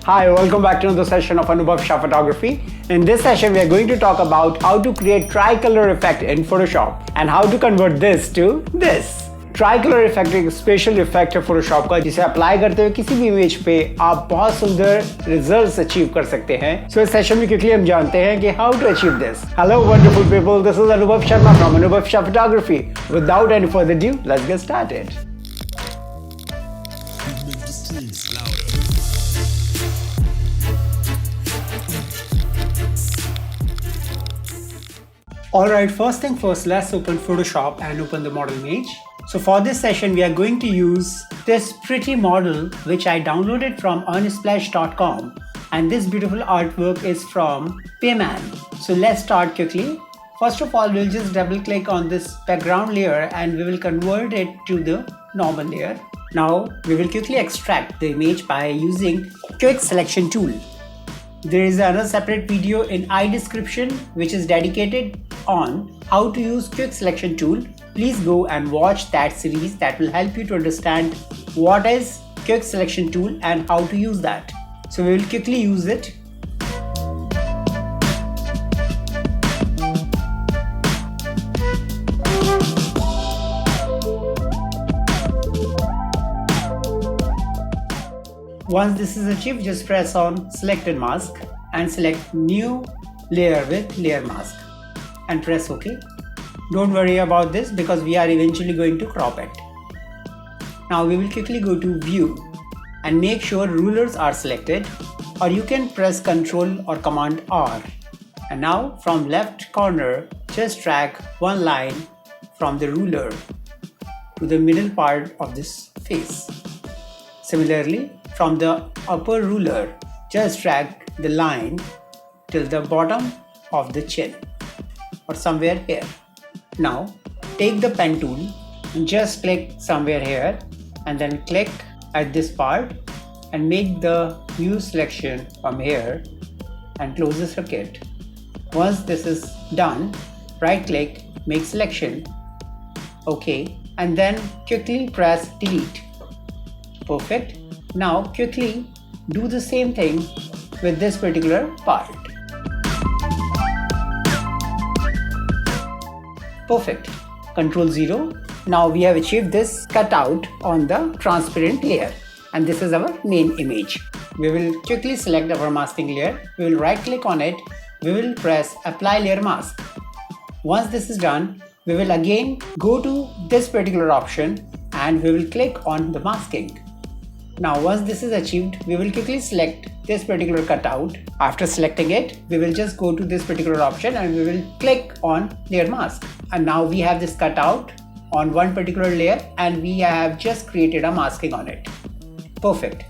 Hi, welcome back to another session of Anubhavshaphotography. In this session, we are going to talk about how to create tricolor effect in Photoshop and how to convert this to this. Tricolour effect एक special effect है Photoshop का जिसे apply करते हुए किसी भी image पे आप बहुत सुंदर रिजल्ट्स अचीव कर सकते हैं। सो इस सेशन में क्विकली हम जानते हैं कि how to achieve this. Hello wonderful people, this is Anubhav Sharma from Anubhav photography. Without any further due, let's get started. Alright, first thing first, let's open Photoshop and open the model image. So for this session, we are going to use this pretty model which I downloaded from unsplash.com, and this beautiful artwork is from Payman. So let's start quickly. First of all, we'll just double click on this background layer and we will convert it to the normal layer. Now we will quickly extract the image by using quick selection tool. There is another separate video in description which is dedicated on how to use quick selection tool. Please go and watch that series. That will help you to understand what is quick selection tool and how to use that. So we will quickly use it. Once this is achieved, just press on selected mask and select new layer with layer mask and press OK. Don't worry about this because we are eventually going to crop it. Now we will quickly go to view and make sure rulers are selected, or you can press Ctrl or Command R. And now from left corner, just drag one line from the ruler to the middle part of this face. Similarly, from the upper ruler, just drag the line till the bottom of the chin or somewhere here. Now take the pen tool and just click somewhere here and then click at this part and make the view selection from here and close the circuit. Once this is done, right click, make selection, OK, and then quickly press delete. Perfect. Now quickly do the same thing with this particular part. Perfect. Ctrl 0. Now we have achieved this cutout on the transparent layer, and this is our main image. We will quickly select our masking layer. We will right click on it. We will press apply layer mask. Once this is done, we will again go to this particular option and we will click on the masking. Now once this is achieved, we will quickly select this particular cutout. After selecting it, we will just go to this particular option and we will click on layer mask. And now we have this cutout on one particular layer and we have just created a masking on it. Perfect.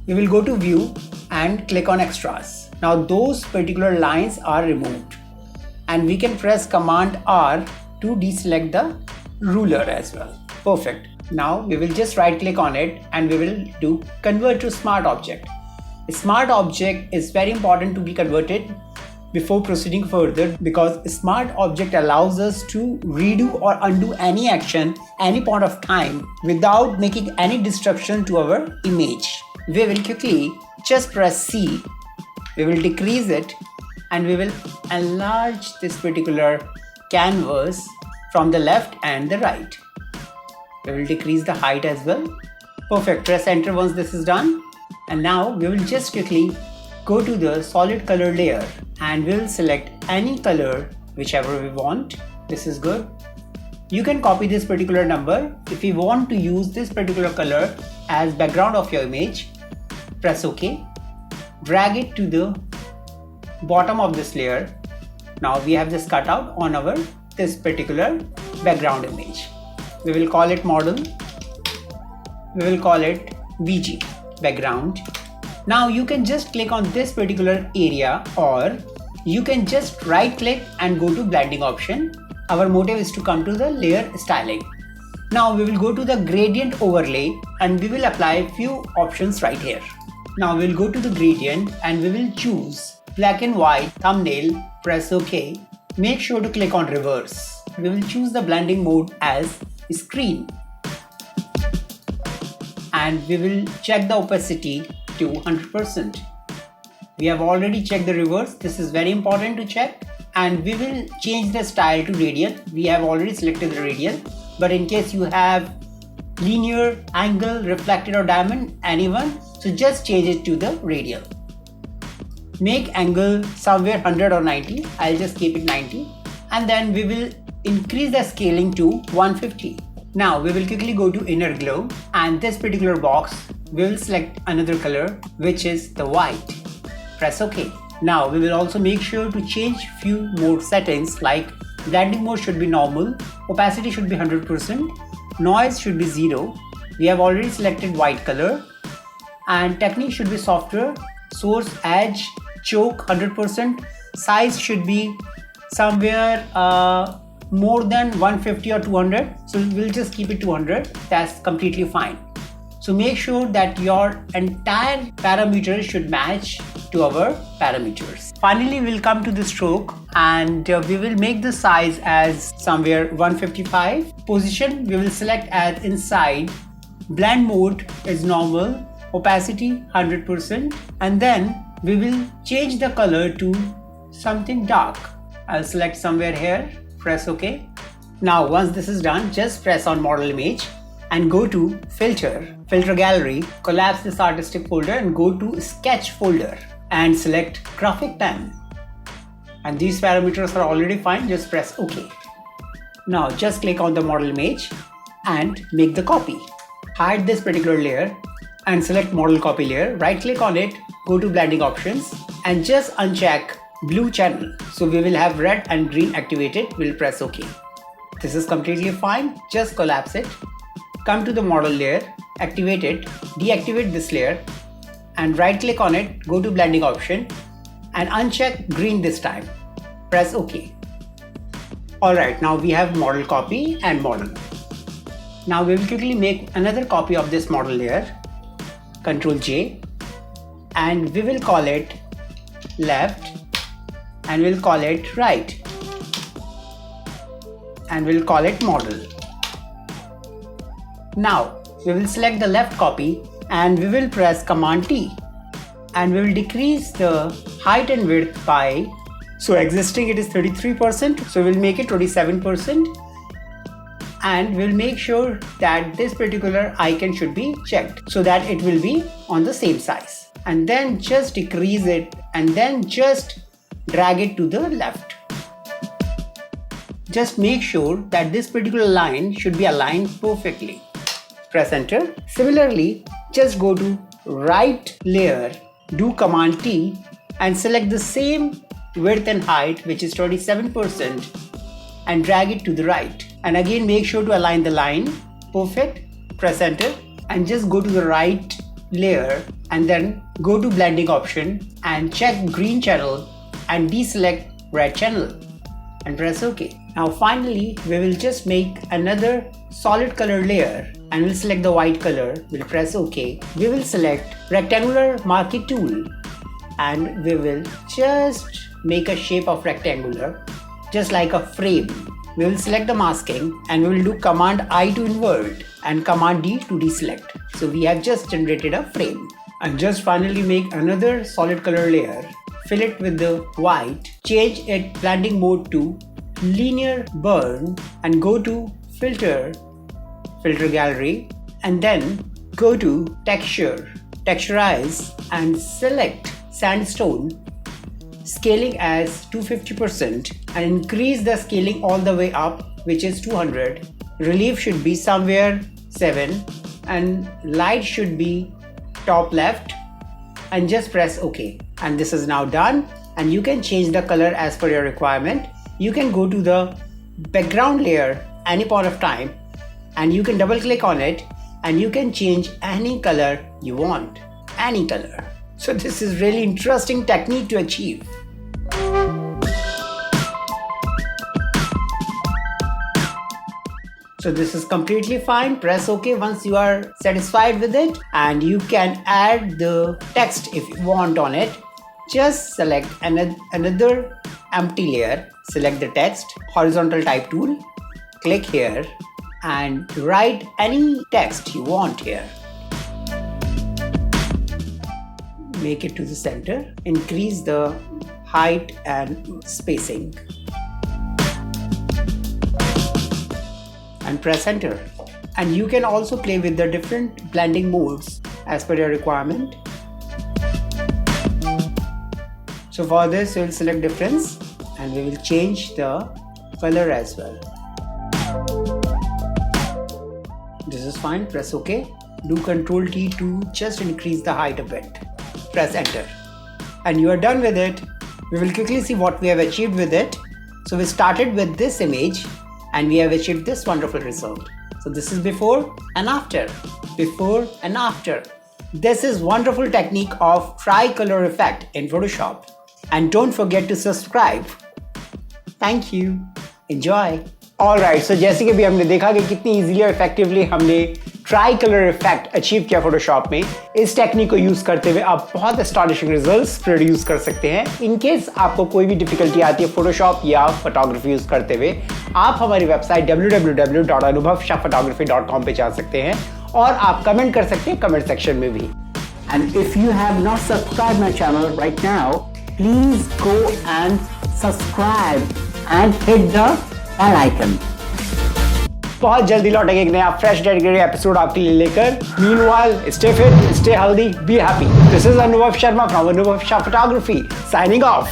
We will go to view and click on extras. Now those particular lines are removed and we can press Command R to deselect the ruler as well. Perfect. Now we will just right click on it and we will do convert to smart object. A smart object is very important to be converted before proceeding further, because a smart object allows us to redo or undo any action any point of time without making any disruption to our image. We will quickly just press C. We will decrease it and we will enlarge this particular canvas from the left and the right. We will decrease the height as well. Perfect. Press enter once this is done. And now we will just quickly go to the solid color layer and we will select any color whichever we want. This is good. You can copy this particular number. If you want to use this particular color as background of your image, press OK. Drag it to the bottom of this layer. Now we have this cutout on our this particular background image. We will call it model. We will call it BG, background. Now you can just click on this particular area, or you can just right click and go to blending option. Our motive is to come to the layer styling. Now we will go to the gradient overlay and we will apply a few options right here. Now we will go to the gradient and we will choose black and white thumbnail, press OK. Make sure to click on reverse. We will choose the blending mode as screen and we will check the opacity to 100%. We have already checked the reverse. This is very important to check. And we will change the style to radial. We have already selected the radial, but in case you have linear, angle, reflected or diamond, anyone, so just change it to the radial. Make angle somewhere 100 or 90. I'll just keep it 90. And then we will increase the scaling to 150. Now we will quickly go to inner glow, and this particular box, we will select another color, which is the white. Press OK. Now we will also make sure to change few more settings, like blending mode should be normal, opacity should be 100%, noise should be 0. We have already selected white color, and technique should be software, source, edge, choke 100%, size should be somewhere more than 150 or 200, so we'll just keep it 200. That's completely fine. So make sure that your entire parameters should match to our parameters. Finally, we'll come to the stroke, and we will make the size as somewhere 155. Position we will select as inside. Blend mode is normal. Opacity 100%, and then we will change the color to something dark. I'll select somewhere here. Press OK. Now once this is done, just press on model image and go to filter gallery, collapse this artistic folder and go to sketch folder and select graphic pen. And these parameters are already fine, just press OK. Now just click on the model image and make the copy. Hide this particular layer and select model copy layer, right click on it, go to blending options and just uncheck blue channel. So we will have red and green activated. We'll press OK. This is completely fine. Just collapse it. Come to the model layer, activate it, deactivate this layer and right click on it, go to blending option and uncheck green this time. Press OK. Alright, now we have model copy and model. Now we will quickly make another copy of this model layer. Ctrl J and we will call it left and we'll call it right and we'll call it model. Now we will select the left copy and we will press Command T and we will decrease the height and width by, so existing it is 33%, so we'll make it 27%. And we'll make sure that this particular icon should be checked so that it will be on the same size. And then just decrease it and then just drag it to the left. Just make sure that this particular line should be aligned perfectly. Press enter. Similarly, just go to right layer, do Command T and select the same width and height, which is 27%, and drag it to the right. And again make sure to align the line perfect. Press enter and just go to the right layer and then go to blending option and check green channel and deselect red channel and press OK. Now finally we will just make another solid color layer and we'll select the white color. We'll press OK. We will select rectangular marquee tool and we will just make a shape of rectangular just like a frame. We will select the masking and we will do Command I to invert and Command D to deselect. So we have just generated a frame. And just finally make another solid color layer. Fill it with the white. Change its blending mode to linear burn and go to filter gallery and then go to texturize and select sandstone. Scaling as 250% and increase the scaling all the way up, which is 200. Relief should be somewhere 7 and light should be top left and just press OK. And this is now done and you can change the color as per your requirement. You can go to the background layer any point of time and you can double click on it and you can change any color you want, any color. So this is really interesting technique to achieve. So this is completely fine. Press OK once you are satisfied with it and you can add the text if you want on it. Just select another empty layer, select the text, horizontal type tool, click here and write any text you want here. make it to the center, increase the height and spacing, and press enter. And you can also play with the different blending modes as per your requirement. So for this, we will select difference and we will change the color as well. This is fine. Press OK. Do Ctrl T to just increase the height a bit. Press enter. And you are done with it. We will quickly see what we have achieved with it. So we started with this image and we have achieved this wonderful result. So this is before and after. Before and after. This is wonderful technique of tricolor effect in Photoshop. And don't forget to subscribe. Thank you. Enjoy. Alright, so जैसे कि भी हमने देखा कि कितनी easily और effectively हमने try colour effect achieve किया फोटोशॉप में। इस टेक्निक को यूज करते हुए आप बहुत एस्टॉनिशिंग रिजल्ट्स प्रोड्यूस कर सकते हैं। इन केस आपको कोई भी डिफिकल्टी आती है फोटोशॉप या फोटोग्राफी यूज करते हुए, आप हमारी वेबसाइट www.anubhavshaphotography.com पे जा सकते हैं और आप कमेंट कर सकते हैं कमेंट सेक्शन में भी। And if you have not subscribe my channel right now, please go and subscribe and hit the bell icon. बहुत जल्दी लौटेंगे एक नया फ्रेश डेडिकेटेड एपिसोड आपके लिए लेकर। Meanwhile, stay fit, stay healthy, be happy. This is Anubhav Sharma from Anubhav photography signing off.